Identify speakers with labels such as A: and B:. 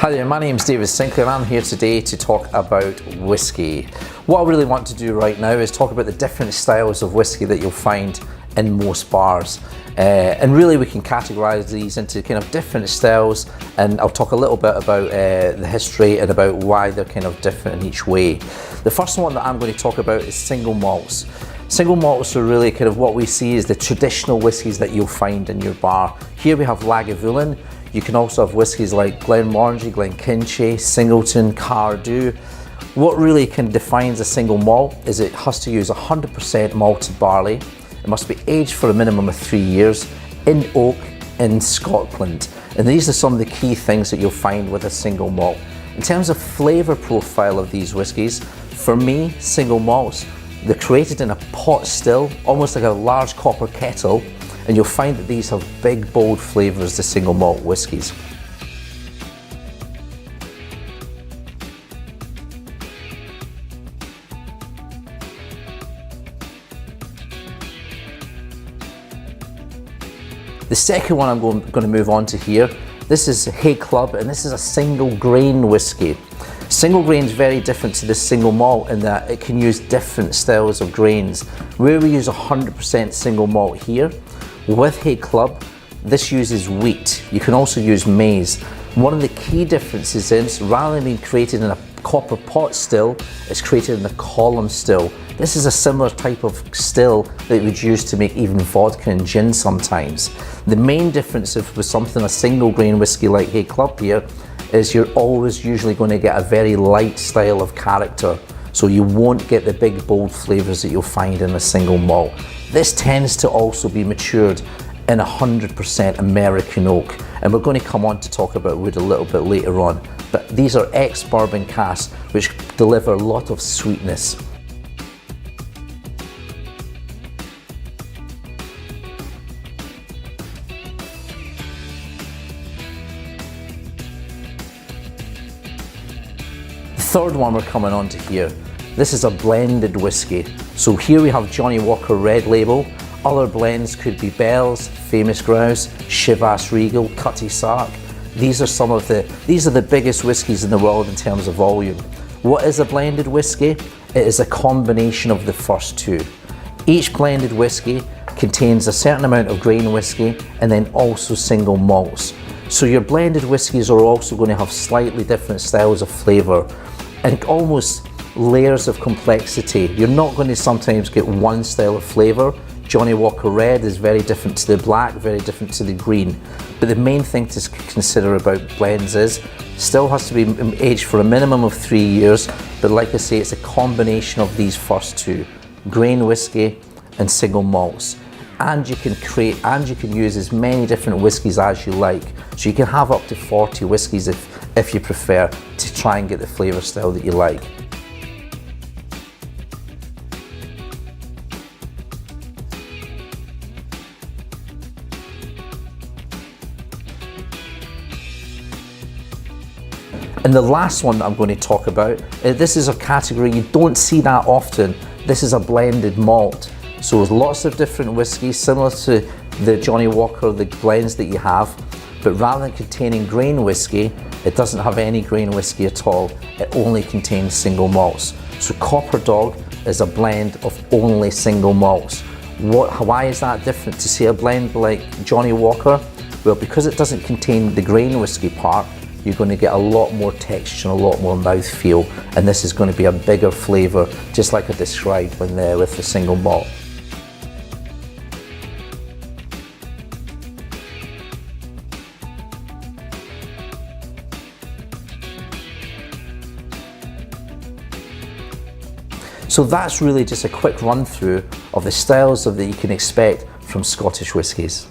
A: Hi there, my name's David Sinclair and I'm here today to talk about whiskey. What I really want to do right now is talk about the different styles of whiskey that you'll find in most bars. And really we can categorise these into kind of different styles, and I'll talk a little bit about the history and about why they're kind of different in each way. The first one that I'm going to talk about is single malts. Single malts are really kind of what we see as the traditional whiskies that you'll find in your bar. Here we have Lagavulin. You can also have whiskies like Glenmorangie, Glenkinchie, Singleton, Cardew. What really defines a single malt is it has to use 100% malted barley. It must be aged for a minimum of 3 years in oak in Scotland. And these are some of the key things that you'll find with a single malt. In terms of flavour profile of these whiskies, for me, single malts, they're created in a pot still, almost like a large copper kettle, and you'll find that these have big, bold flavours, the single malt whiskies. The second one I'm going to move on to here, this is Hay Club, and this is a single grain whiskey. Single grain is very different to the single malt in that it can use different styles of grains. Where we use 100% single malt here, with Hay Club, this uses wheat. You can also use maize. One of the key differences is, rather than being created in a copper pot still, it's created in a column still. This is a similar type of still that you would use to make even vodka and gin sometimes. The main difference with something, a single grain whiskey like Hay Club here, is you're always usually going to get a very light style of character. So you won't get the big bold flavours that you'll find in a single malt. This tends to also be matured in 100% American oak, and we're going to come on to talk about wood a little bit later on. But these are ex-bourbon casks which deliver a lot of sweetness. The third one we're coming on to here, this is a blended whiskey. So here we have Johnnie Walker Red Label. Other blends could be Bell's, Famous Grouse, Chivas Regal, Cutty Sark. These are the biggest whiskies in the world in terms of volume. What is a blended whiskey? It is a combination of the first two. Each blended whiskey contains a certain amount of grain whiskey and then also single malts. So your blended whiskies are also going to have slightly different styles of flavour and almost layers of complexity. You're not going to sometimes get one style of flavour. Johnnie Walker Red is very different to the black, very different to the green. But the main thing to consider about blends is, still has to be aged for a minimum of 3 years, but like I say, it's a combination of these first two, grain whiskey and single malts. And you can use as many different whiskies as you like. So you can have up to 40 whiskies if you prefer, to try and get the flavour style that you like. And the last one that I'm going to talk about, this is a category you don't see that often. This is a blended malt. So there's lots of different whiskies, similar to the Johnnie Walker, the blends that you have, but rather than containing grain whiskey, it doesn't have any grain whiskey at all. It only contains single malts. So Copper Dog is a blend of only single malts. Why is that different to, say, a blend like Johnnie Walker? Well, because it doesn't contain the grain whiskey part, you're going to get a lot more texture and a lot more mouthfeel, and this is going to be a bigger flavour, just like I described with the single malt. So that's really just a quick run through of the styles that you can expect from Scottish whiskies.